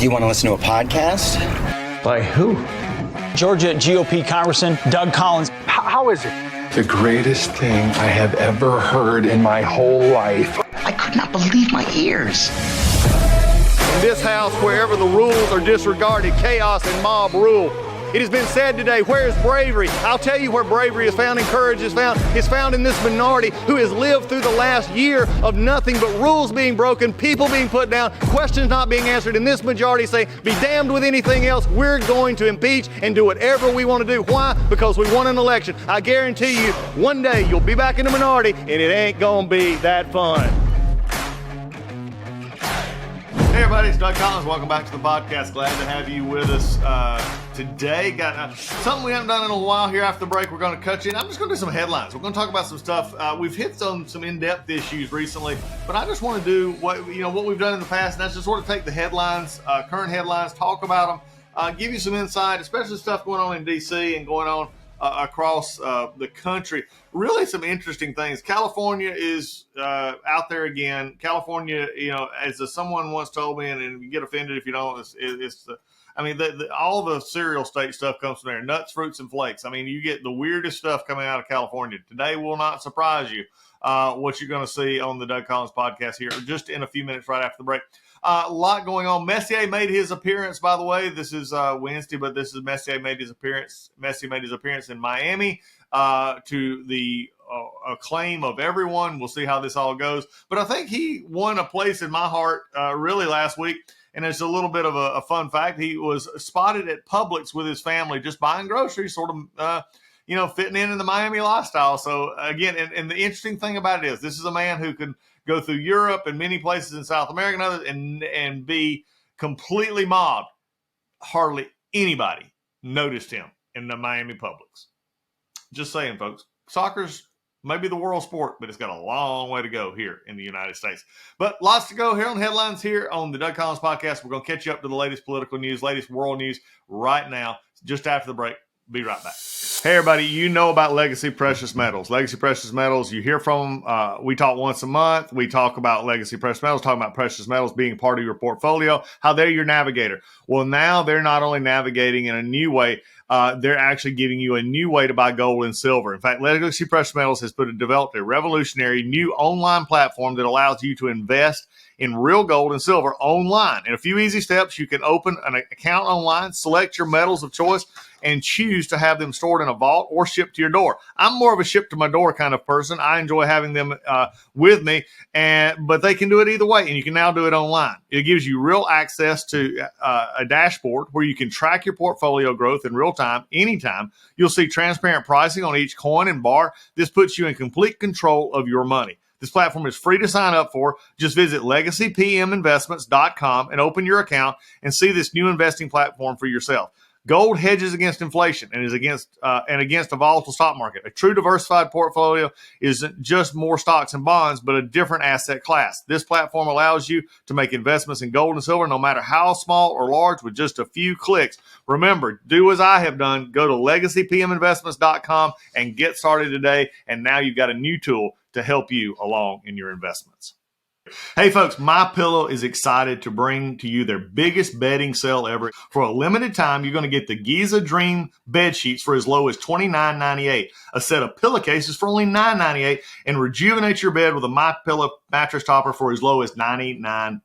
You want to listen to a podcast? By who? Georgia GOP Congressman Doug Collins. How is it? The greatest thing I have ever heard in my whole life. I could not believe my ears. In this house, wherever the rules are disregarded, chaos and mob rule. It has been said today, where is bravery? I'll tell you where bravery is found and courage is found. It's found in this minority who has lived through the last year of nothing but rules being broken, people being put down, questions not being answered. And this majority say, be damned with anything else. We're going to impeach and do whatever we want to do. Why? Because we won an election. I guarantee you, one day you'll be back in the minority and it ain't gonna be that fun. Hey everybody, it's Doug Collins. Welcome back to the podcast. Glad to have you with us today. Got something we haven't done in a while here after the break. We're going to cut you in. I'm just going to do some headlines. We're going to talk about some stuff. We've hit on some in-depth issues recently, but I just want to do what we've done in the past, and that's just sort of take the headlines, current headlines, talk about them, give you some insight, especially stuff going on in D.C. and going on across the country. Really some interesting things. California is out there again. California, as someone once told me, and you get offended if you don't, all the cereal state stuff comes from there. Nuts, fruits, and flakes. I mean, you get the weirdest stuff coming out of California. Today will not surprise you what you're going to see on the Doug Collins podcast here just in a few minutes right after the break. A lot going on. Messier made his appearance, by the way. This is Wednesday, but this is Messier made his appearance. Messier made his appearance in Miami to the acclaim of everyone. We'll see how this all goes. But I think he won a place in my heart really last week. And it's a little bit of a fun fact. He was spotted at Publix with his family just buying groceries, sort of, fitting in the Miami lifestyle. So, again, and the interesting thing about it is this is a man who can go through Europe and many places in South America and others and be completely mobbed. Hardly anybody noticed him in the Miami Publix. Just saying, folks. Soccer's maybe the world sport, but it's got a long way to go here in the United States. But lots to go here on headlines here on the Doug Collins podcast. We're going to catch you up to the latest political news, latest world news right now, just after the break. Be right back. Hey, everybody, you know about Legacy Precious Metals. Legacy Precious Metals, you hear from them. We talk once a month. We talk about Legacy Precious Metals, talking about precious metals being part of your portfolio, how they're your navigator. Well, now they're not only navigating in a new way, they're actually giving you a new way to buy gold and silver. In fact, Legacy Precious Metals has developed a revolutionary new online platform that allows you to invest in real gold and silver online. In a few easy steps, you can open an account online, select your metals of choice, and choose to have them stored in a vault or shipped to your door. I'm more of a ship to my door kind of person. I enjoy having them with me, but they can do it either way, and you can now do it online. It gives you real access to a dashboard where you can track your portfolio growth in real time, anytime. You'll see transparent pricing on each coin and bar. This puts you in complete control of your money. This platform is free to sign up for. Just visit legacypminvestments.com and open your account and see this new investing platform for yourself. Gold hedges against inflation and is against a volatile stock market. A true diversified portfolio isn't just more stocks and bonds, but a different asset class. This platform allows you to make investments in gold and silver, no matter how small or large, with just a few clicks. Remember, do as I have done. Go to legacypminvestments.com and get started today. And now you've got a new tool to help you along in your investments. Hey folks, MyPillow is excited to bring to you their biggest bedding sale ever. For a limited time, you're going to get the Giza Dream bed sheets for as low as $29.98, a set of pillowcases for only $9.98, and rejuvenate your bed with a MyPillow mattress topper for as low as $99.99.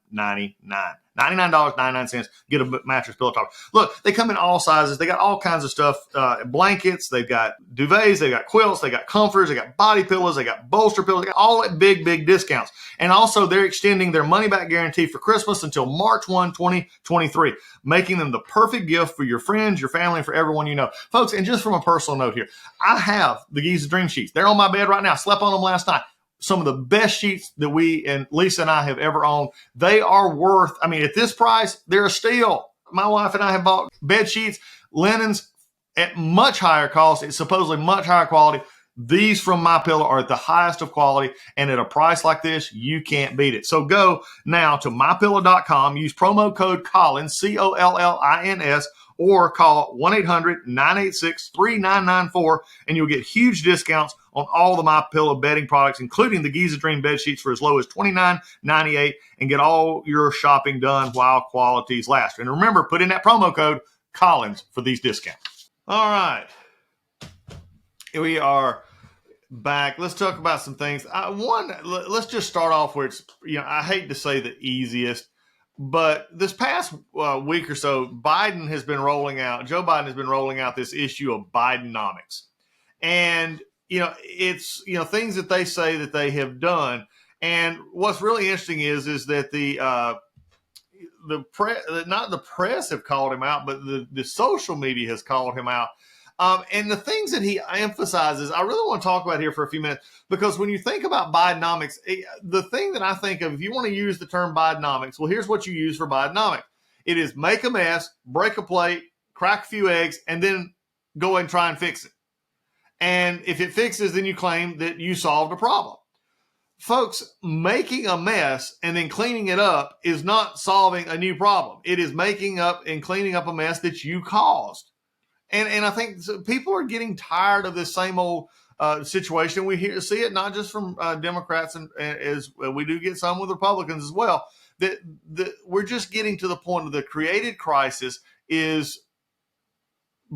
$99.99, get a mattress pillow topper. Look, they come in all sizes. They got all kinds of stuff, blankets. They've got duvets. They've got quilts. They got comforters. They got body pillows. They got bolster pillows. They got all at big, big discounts. And also, they're extending their money-back guarantee for Christmas until March 1, 2023, making them the perfect gift for your friends, your family, and for everyone you know. Folks, and just from a personal note here, I have the Giza Dream Sheets. They're on my bed right now. I slept on them last night. Some of the best sheets that we and Lisa and I have ever owned. They are worth, at this price, they're a steal. My wife and I have bought bed sheets, linens at much higher cost. It's supposedly much higher quality. These from MyPillow are at the highest of quality, and at a price like this, you can't beat it. So go now to MyPillow.com, use promo code Collins, Collins, or call 1-800-986-3994, and you'll get huge discounts on all the MyPillow bedding products, including the Giza Dream bed sheets for as low as $29.98, and get all your shopping done while qualities last. And remember, put in that promo code Collins for these discounts. All right. We are back. Let's talk about some things. Let's just start off where it's, I hate to say the easiest, but this past week or so, Joe Biden has been rolling out this issue of Bidenomics. And, it's, things that they say that they have done. And what's really interesting is that the press, not the press have called him out, but the social media has called him out. And the things that he emphasizes, I really want to talk about here for a few minutes, because when you think about Bidenomics, the thing that I think of, if you want to use the term Bidenomics, well, here's what you use for Bidenomics. It is make a mess, break a plate, crack a few eggs, and then go and try and fix it. And if it fixes, then you claim that you solved a problem. Folks, making a mess and then cleaning it up is not solving a new problem. It is making up and cleaning up a mess that you caused. And I think people are getting tired of this same old situation. We see it not just from Democrats, and as we do get some with Republicans as well, that we're just getting to the point of the created crisis is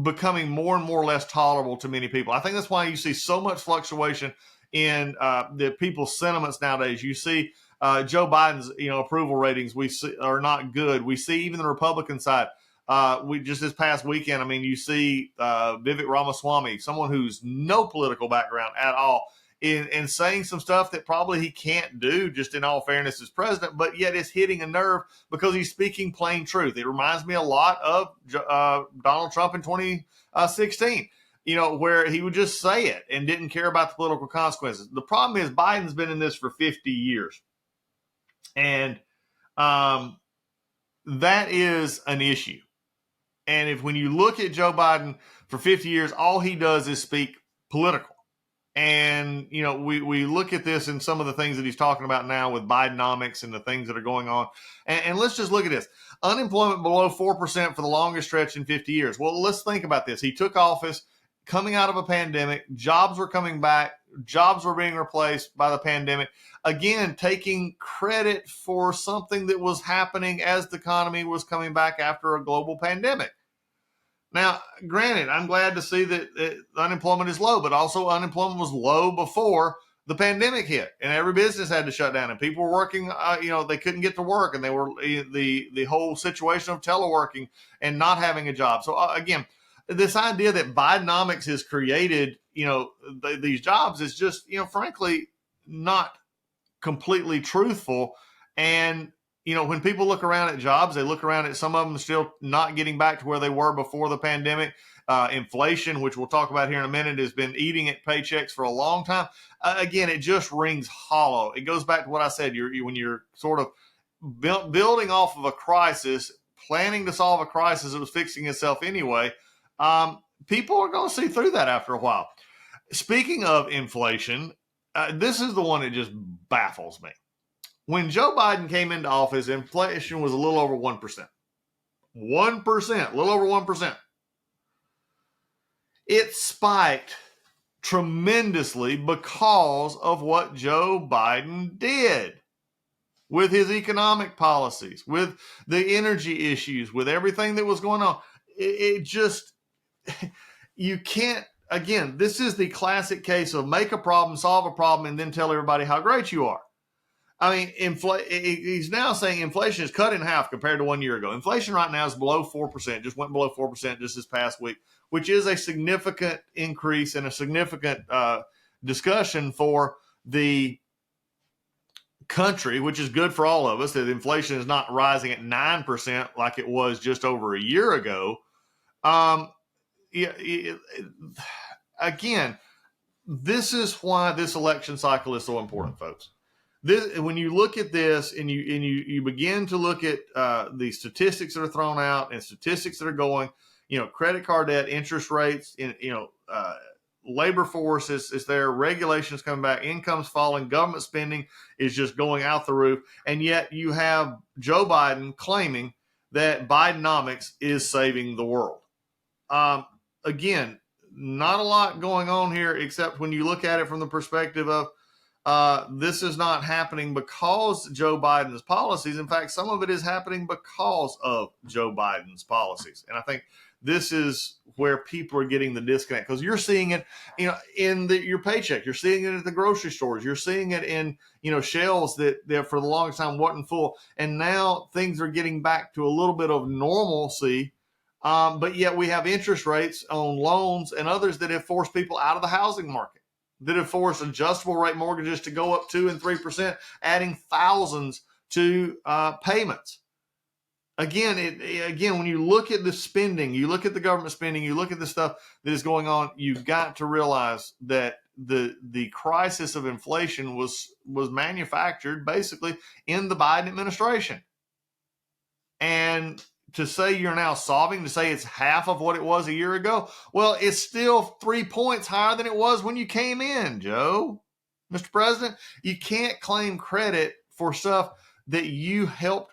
becoming more and more less tolerable to many people. I think that's why you see so much fluctuation in the people's sentiments nowadays. You see Joe Biden's approval ratings are not good. We see even the Republican side. We just this past weekend, you see Vivek Ramaswamy, someone who's no political background at all, in saying some stuff that probably he can't do, just in all fairness, as president, but yet it's hitting a nerve because he's speaking plain truth. It reminds me a lot of Donald Trump in 2016, where he would just say it and didn't care about the political consequences. The problem is Biden's been in this for 50 years. And that is an issue. And when you look at Joe Biden for 50 years, all he does is speak political. And, we look at this in some of the things that he's talking about now with Bidenomics and the things that are going on. And let's just look at this. Unemployment below 4% for the longest stretch in 50 years. Well, let's think about this. He took office coming out of a pandemic. Jobs were coming back. Jobs were being replaced by the pandemic. Again, taking credit for something that was happening as the economy was coming back after a global pandemic. Now, granted, I'm glad to see that unemployment is low, but also unemployment was low before the pandemic hit, and every business had to shut down, and people were working. They couldn't get to work, and they were the whole situation of teleworking and not having a job. So again, this idea that Bidenomics has created these jobs is just frankly not completely truthful. And when people look around at jobs, they look around at some of them still not getting back to where they were before the pandemic. Inflation, which we'll talk about here in a minute, has been eating at paychecks for a long time. Again, it just rings hollow. It goes back to what I said. When you're sort of building off of a crisis, planning to solve a crisis that was fixing itself anyway, people are going to see through that after a while. Speaking of inflation, this is the one that just baffles me. When Joe Biden came into office, inflation was a little over 1%. 1%, a little over 1%. It spiked tremendously because of what Joe Biden did with his economic policies, with the energy issues, with everything that was going on. It just, you can't, again, this is the classic case of make a problem, solve a problem, and then tell everybody how great you are. He's now saying inflation is cut in half compared to 1 year ago. Inflation right now is below 4%, just went below 4% just this past week, which is a significant increase and a significant discussion for the country, which is good for all of us, that inflation is not rising at 9% like it was just over a year ago. Again, this is why this election cycle is so important, folks. When you look at this and you begin to look at the statistics that are thrown out and statistics that are going, credit card debt, interest rates, labor force is there, regulations coming back, income's falling, government spending is just going out the roof, and yet you have Joe Biden claiming that Bidenomics is saving the world. Again, not a lot going on here, except when you look at it from the perspective of this is not happening because Joe Biden's policies. In fact, some of it is happening because of Joe Biden's policies. And I think this is where people are getting the disconnect, because you're seeing it, in your paycheck. You're seeing it at the grocery stores. You're seeing it in, shelves that for the longest time wasn't full. And now things are getting back to a little bit of normalcy. But yet we have interest rates on loans and others that have forced people out of the housing market, that have forced adjustable rate mortgages to go up 2% and 3%, adding thousands to payments. Again, when you look at the spending, you look at the government spending, you look at the stuff that is going on, you've got to realize that the crisis of inflation was manufactured basically in the Biden administration. And to say you're now solving, to say it's half of what it was a year ago, well, it's still 3 points higher than it was when you came in, Joe. Mr. President, you can't claim credit for stuff that you helped,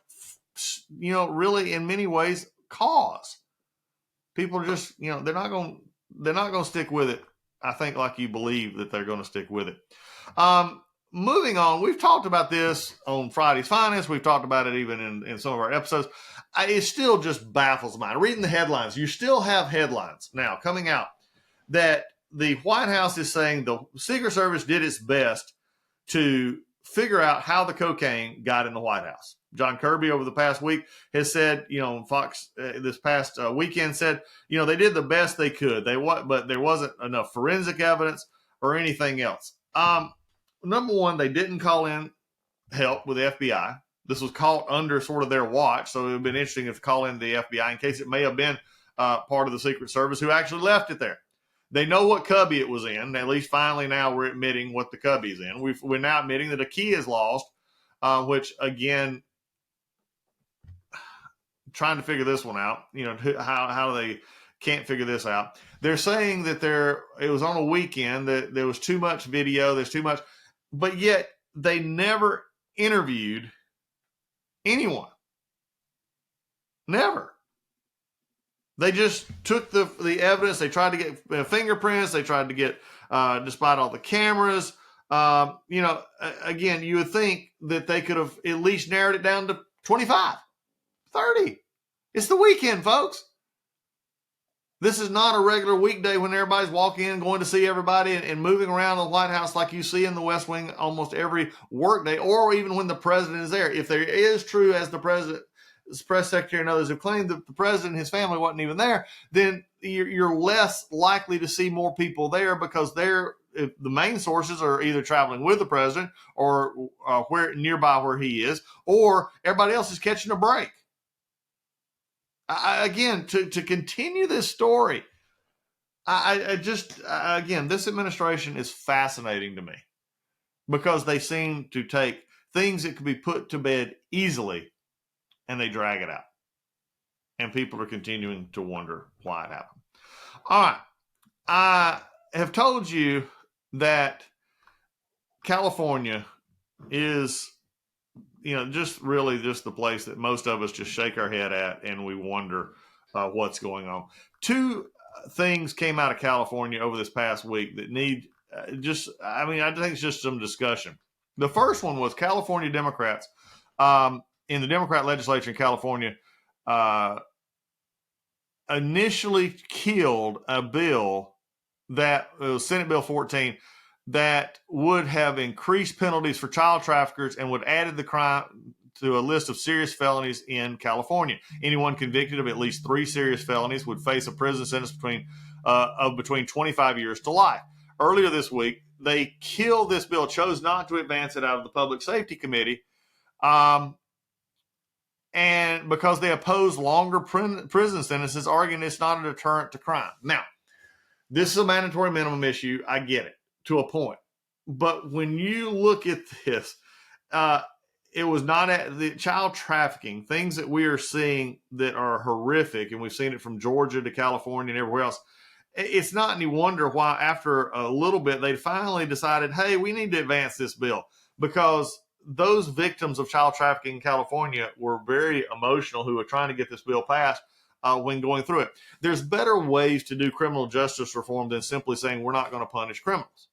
really in many ways cause. People are just, they're not going to stick with it, I think, like you believe that they're going to stick with it. Moving on, we've talked about this on Friday's Finest. We've talked about it even in some of our episodes. It still just baffles me. Reading the headlines, you still have headlines now coming out that the White House is saying the Secret Service did its best to figure out how the cocaine got in the White House. John Kirby over the past week has said, Fox this past weekend said, they did the best they could. But there wasn't enough forensic evidence or anything else. Number one, they didn't call in help with the FBI. This was caught under sort of their watch, so it would have been interesting if call in the FBI in case it may have been part of the Secret Service who actually left it there. They know what cubby it was in. At least finally now we're admitting what the cubby's in. We're now admitting that a key is lost, which again, trying to figure this one out. How they can't figure this out. They're saying that it was on a weekend, that there was too much video, there's too much, but yet they never interviewed anyone. Never. They just took the evidence. They tried to get fingerprints. They tried to get, despite all the cameras, again, you would think that they could have at least narrowed it down to 25, 30. It's the weekend, folks. This is not a regular weekday when everybody's walking in, going to see everybody and moving around the White House like you see in the West Wing almost every workday, or even when the president is there. If there is true, as the president's press secretary and others have claimed, that the president and his family wasn't even there, then you're less likely to see more people there, because the main sources are either traveling with the president or nearby where he is, or everybody else is catching a break. Again, to continue this story, again, this administration is fascinating to me, because they seem to take things that could be put to bed easily and they drag it out. And people are continuing to wonder why it happened. All right. I have told you that California is, just really just the place that most of us just shake our head at and we wonder what's going on. Two things came out of California over this past week that need I think it's just some discussion. The first one was California Democrats in the Democrat legislature in California initially killed a bill that was Senate Bill 14 that would have increased penalties for child traffickers and would added the crime to a list of serious felonies in California. Anyone convicted of at least 3 serious felonies would face a prison sentence between 25 years to life. Earlier this week, they killed this bill, chose not to advance it out of the Public Safety Committee, and because they oppose longer prison sentences, arguing it's not a deterrent to crime. Now, this is a mandatory minimum issue. I get it to a point. But when you look at this, it was not at the child trafficking, things that we are seeing that are horrific, and we've seen it from Georgia to California and everywhere else. it's not any wonder why after a little bit they finally decided, hey, we need to advance this bill, because those victims of child trafficking in California were very emotional who were trying to get this bill passed when going through it. There's better ways to do criminal justice reform than simply saying we're not going to punish criminals.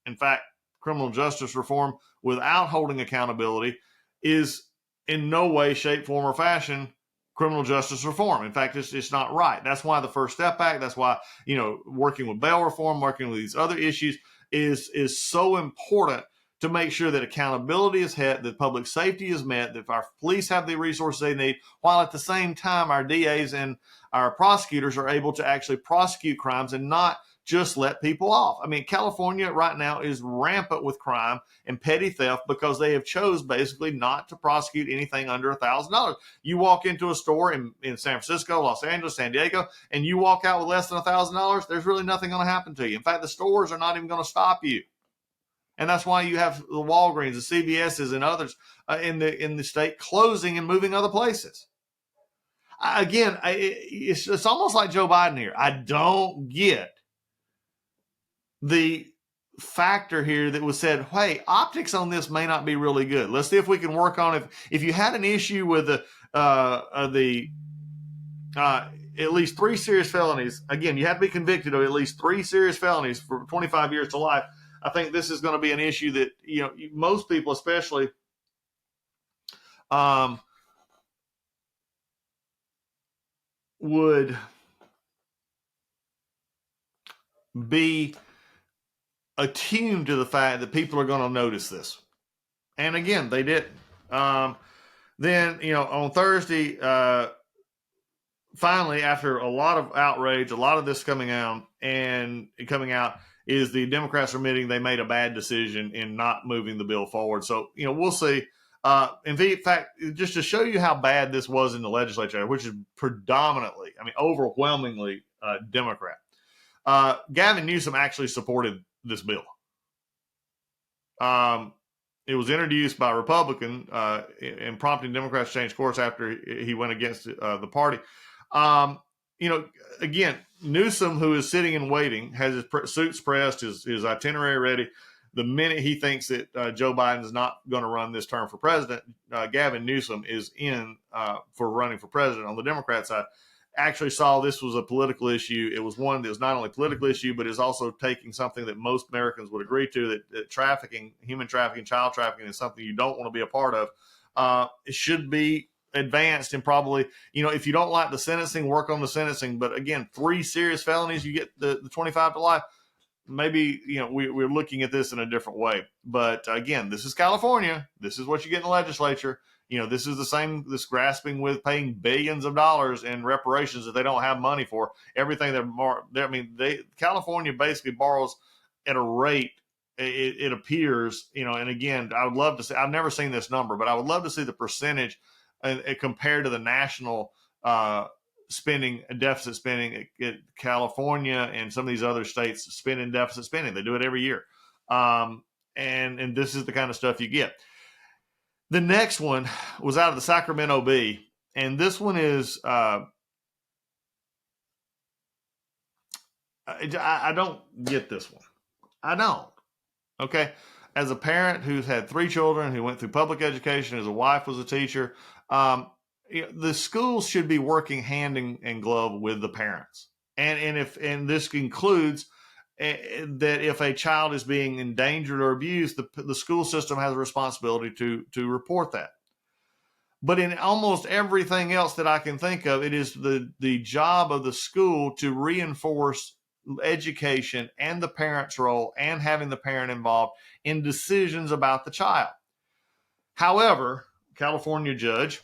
In fact, criminal justice reform without holding accountability is in no way, shape, form, or fashion criminal justice reform. In fact, it's not right. That's why the First Step Act, that's why, working with bail reform, working with these other issues is so important to make sure that accountability is met, that public safety is met, that our police have the resources they need, while at the same time our DAs and our prosecutors are able to actually prosecute crimes and not just let people off. I mean, California right now is rampant with crime and petty theft because they have chose basically not to prosecute anything under $1,000. You walk into a store in San Francisco, Los Angeles, San Diego, and you walk out with less than $1,000, there's really nothing going to happen to you. In fact, the stores are not even going to stop you. And that's why you have the Walgreens, the CVSs, and others in the state closing and moving other places. Again, it's almost like Joe Biden here. I don't get the factor here that was said, hey, optics on this may not be really good. Let's see if we can work on it. If you had an issue with at least 3 serious felonies, again, you have to be convicted of at least 3 serious felonies for 25 years to life. I think this is going to be an issue that, most people especially would be attuned to the fact that people are going to notice this. And again, they didn't. Then, on Thursday, finally, after a lot of outrage, a lot of this coming out, is the Democrats are admitting they made a bad decision in not moving the bill forward. So, we'll see. In fact, just to show you how bad this was in the legislature, which is predominantly, overwhelmingly Democrat, Gavin Newsom actually supported this bill. It was introduced by a Republican and prompting Democrats to change course after he went against the party. Again, Newsom, who is sitting and waiting, has his suits pressed, his itinerary ready. The minute he thinks that Joe Biden is not going to run this term for president, Gavin Newsom is in for running for president on the Democrat side. Actually saw this was a political issue. It was one that was not only a political issue, but is also taking something that most Americans would agree to, that trafficking, human trafficking, child trafficking is something you don't want to be a part of. It should be advanced, and probably, if you don't like the sentencing, work on the sentencing. But again, 3 serious felonies, you get the 25 to life. Maybe, we're looking at this in a different way. But again, this is California. This is what you get in the legislature. This is this grasping with paying billions of dollars in reparations that they don't have money for. Everything California basically borrows at a rate, it appears, and again, I would love to see, I've never seen this number, but I would love to see the percentage compared to the national deficit spending at California and some of these other states spending deficit spending. They do it every year. And this is the kind of stuff you get. The next one was out of the Sacramento Bee, and this one is I don't get this one. I don't. Okay. As a parent who's had 3 children, who went through public education, as a wife was a teacher, the schools should be working hand in glove with the parents. And this includes that if a child is being endangered or abused, the school system has a responsibility to report that. But in almost everything else that I can think of, it is the job of the school to reinforce education and the parent's role and having the parent involved in decisions about the child. However, California judge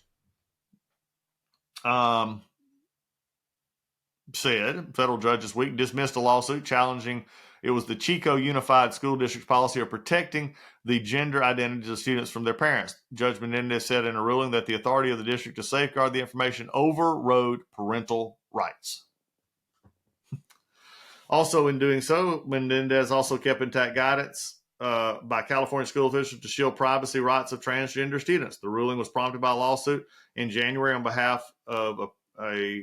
said, federal judge this week dismissed a lawsuit challenging, it was the Chico Unified School District's policy of protecting the gender identities of students from their parents. Judge Menendez said in a ruling that the authority of the district to safeguard the information overrode parental rights. Also, in doing so, Menendez also kept intact guidance by California school officials to shield privacy rights of transgender students. The ruling was prompted by a lawsuit in January on behalf of a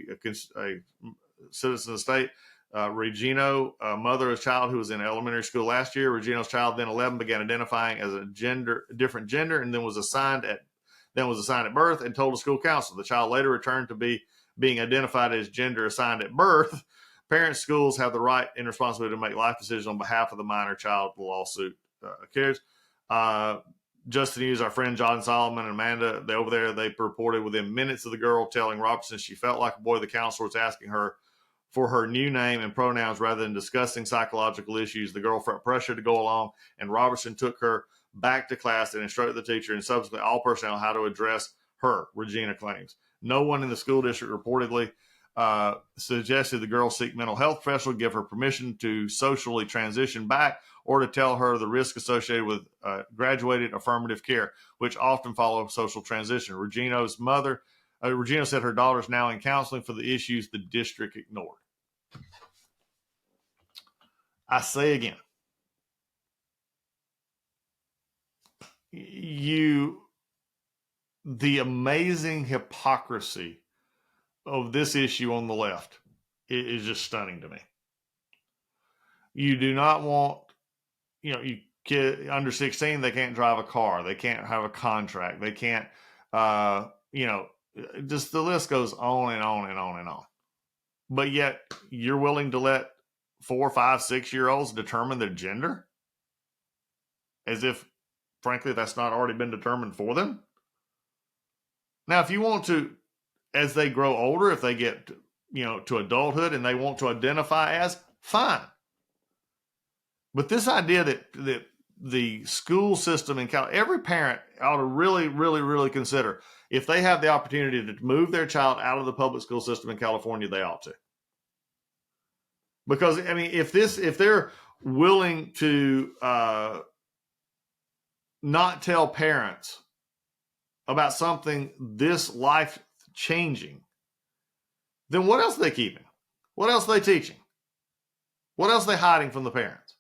citizen of the state Regino, mother of a child who was in elementary school last year. Regino's child, then 11, began identifying as a different gender, and then was assigned at birth and told the school counselor. The child later returned to being identified as gender assigned at birth. Parents, schools have the right and responsibility to make life decisions on behalf of the minor child. The lawsuit cares. Just to use our friend John Solomon and Amanda, they reported within minutes of the girl telling Robertson she felt like a boy. The counselor was asking her for her new name and pronouns rather than discussing psychological issues. The girl felt pressure to go along, and Robertson took her back to class and instructed the teacher and subsequently all personnel how to address her, Regina claims. No one in the school district reportedly suggested the girl seek mental health professional, give her permission to socially transition back, or to tell her the risk associated with graduated affirmative care, which often follow social transition. Regino's mother, Regino said her daughter is now in counseling for the issues the district ignored. I say again, the amazing hypocrisy of this issue on the left is just stunning to me. You do not want, you kid under 16, they can't drive a car. They can't have a contract. They can't, just the list goes on and on and on and on. But yet you're willing to let 4, 5, 6-year-olds determine their gender as if, frankly, that's not already been determined for them. Now, if you want to, as they grow older, if they get, to adulthood and they want to identify as, fine. But this idea that the school system in California, every parent ought to really, really, really consider if they have the opportunity to move their child out of the public school system in California, they ought to. Because, if they're willing to not tell parents about something this life changing, then what else are they keeping? What else are they teaching? What else are they hiding from the parents?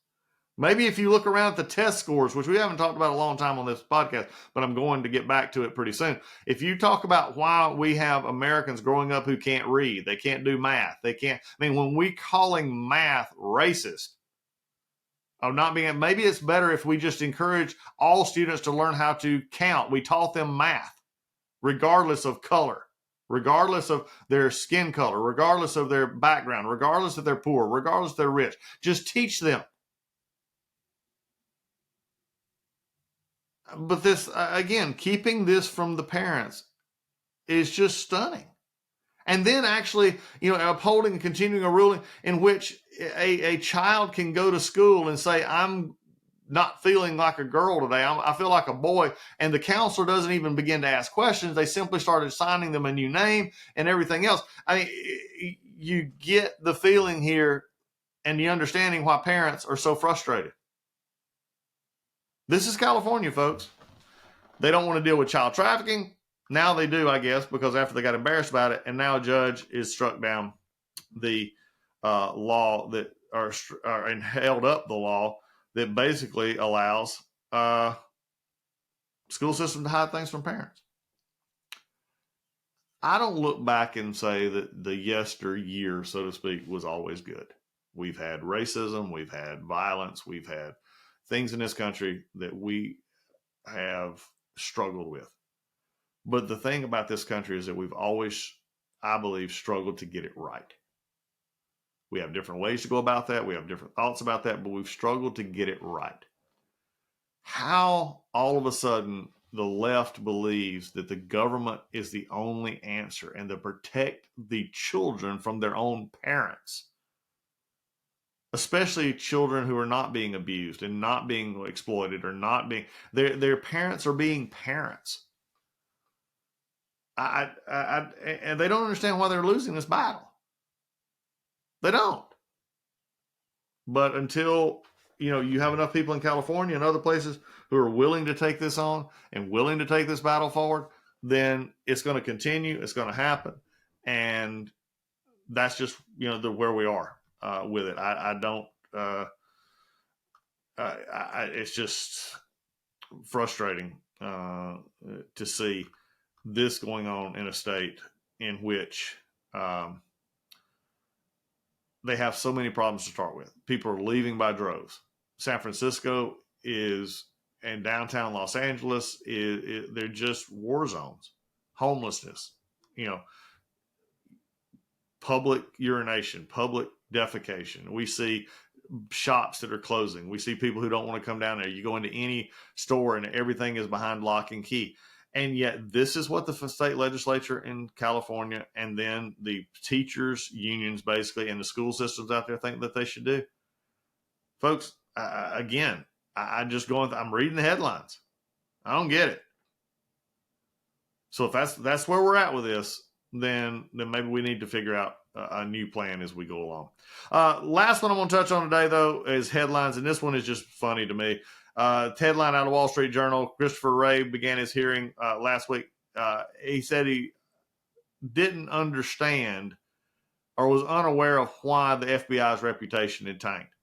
Maybe if you look around at the test scores, which we haven't talked about a long time on this podcast, but I'm going to get back to it pretty soon. If you talk about why we have Americans growing up who can't read, they can't do math, when we calling math racist, maybe it's better if we just encourage all students to learn how to count. We taught them math, regardless of color, regardless of their skin color, regardless of their background, regardless if they're poor, regardless if they're rich. Just teach them. But this, again, keeping this from the parents is just stunning. And then actually, upholding and continuing a ruling in which a child can go to school and say, I'm not feeling like a girl today. I feel like a boy. And the counselor doesn't even begin to ask questions. They simply started assigning them a new name and everything else. You get the feeling here and the understanding why parents are so frustrated. This is California, folks. They don't want to deal with child trafficking. Now they do, I guess, because after they got embarrassed about it, and now a judge is struck down the law that, and held up the law that basically allows school system to hide things from parents. I don't look back and say that the yesteryear, so to speak, was always good. We've had racism, we've had violence, we've had things in this country that we have struggled with. But the thing about this country is that we've always, I believe, struggled to get it right. We have different ways to go about that. We have different thoughts about that, but we've struggled to get it right. How all of a sudden the left believes that the government is the only answer and to protect the children from their own parents, especially children who are not being abused and not being exploited or not being, their parents are being parents. And they don't understand why they're losing this battle. They don't. But until, you have enough people in California and other places who are willing to take this on and willing to take this battle forward, then it's going to continue. It's going to happen. And that's just, where we are with it. It's just frustrating to see this going on in a state in which they have so many problems to start with. People are leaving by droves. San Francisco and downtown Los Angeles they're just war zones. Homelessness, public urination, public defecation. We see shops that are closing. We see people who don't want to come down there. You go into any store and everything is behind lock and key. And yet this is what the state legislature in California and then the teachers unions basically and the school systems out there think that they should do. Folks, I'm reading the headlines. I don't get it. So if that's where we're at with this, then maybe we need to figure out a new plan as we go along. Last one I'm going to touch on today, though, is headlines, and this one is just funny to me. Headline out of Wall Street Journal, Christopher Wray began his hearing last week. He said he didn't understand or was unaware of why the FBI's reputation had tanked.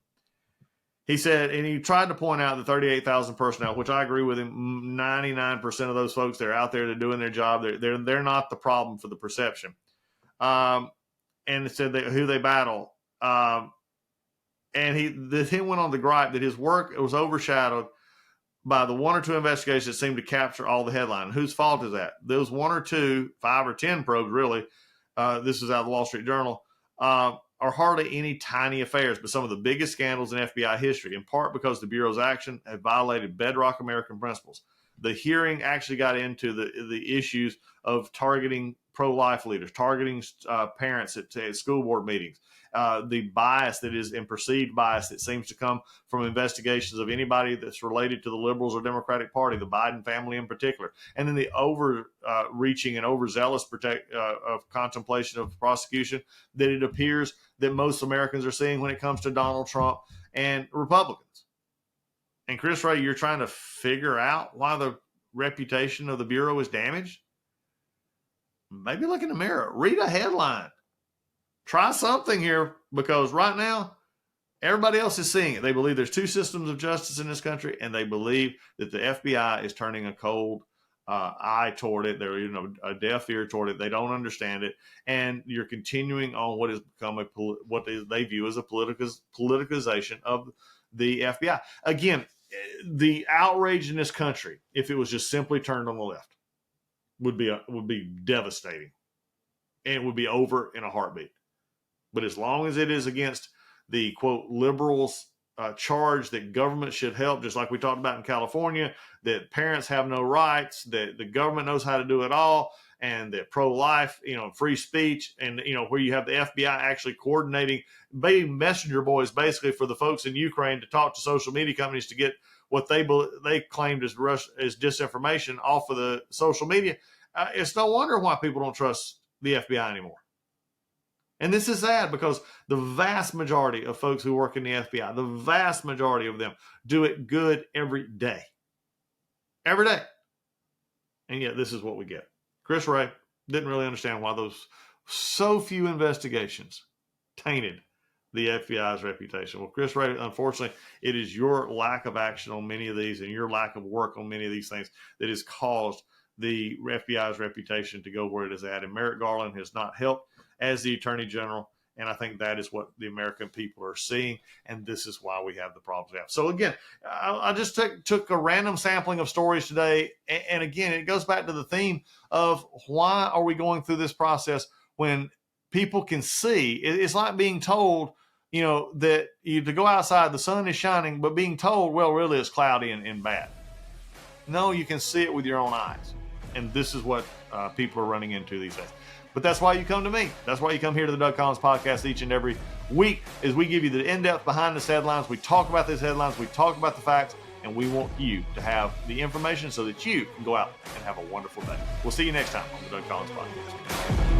He said, and he tried to point out the 38,000 personnel, which I agree with him. 99% of those folks, they're out there, they're doing their job. They're not the problem for the perception. And it said who they battle. And he went on the gripe that his work was overshadowed by the one or two investigations that seemed to capture all the headline. Whose fault is that? Those 1 or 2, 5 or 10 probes, really, this is out of the Wall Street Journal, are hardly any tiny affairs, but some of the biggest scandals in FBI history, in part because the Bureau's action had violated bedrock American principles. The hearing actually got into the issues of targeting pro-life leaders, targeting parents at school board meetings, the bias that is and perceived bias that seems to come from investigations of anybody that's related to the liberals or Democratic Party, the Biden family in particular, and then the overreaching and overzealous of contemplation of prosecution that it appears that most Americans are seeing when it comes to Donald Trump and Republicans. And Chris Wray, you're trying to figure out why the reputation of the Bureau is damaged? Maybe look in the mirror, read a headline, try something here, because right now everybody else is seeing it. They believe there's two systems of justice in this country, and they believe that the FBI is turning a cold eye toward it. They're a deaf ear toward it. They don't understand it, and you're continuing on what has become what they view as a politicization of the FBI. Again, the outrage in this country, if it was just simply turned on the left, would be devastating, and it would be over in a heartbeat. But as long as it is against the quote liberals charge that government should help, just like we talked about in California, that parents have no rights, that the government knows how to do it all, and that pro-life, free speech, and where you have the FBI actually coordinating, being messenger boys basically for the folks in Ukraine to talk to social media companies to get what they claimed as disinformation off of the social media. It's no wonder why people don't trust the FBI anymore. And this is sad, because the vast majority of folks who work in the FBI, the vast majority of them do it good every day. Every day. And yet this is what we get. Chris Wray didn't really understand why those so few investigations tainted the FBI's reputation. Well, Chris Wray, unfortunately, it is your lack of action on many of these and your lack of work on many of these things that has caused the FBI's reputation to go where it is at. And Merrick Garland has not helped as the Attorney General. And I think that is what the American people are seeing. And this is why we have the problems we have. So again, I just took a random sampling of stories today. And again, it goes back to the theme of why are we going through this process when people can see? It's like being told, that to go outside, the sun is shining, but being told, well, really it's cloudy and bad. No, you can see it with your own eyes. And this is what people are running into these days. But that's why you come to me. That's why you come here to the Doug Collins podcast each and every week, is we give you the in-depth behind the headlines. We talk about these headlines. We talk about the facts, and we want you to have the information so that you can go out and have a wonderful day. We'll see you next time on the Doug Collins podcast.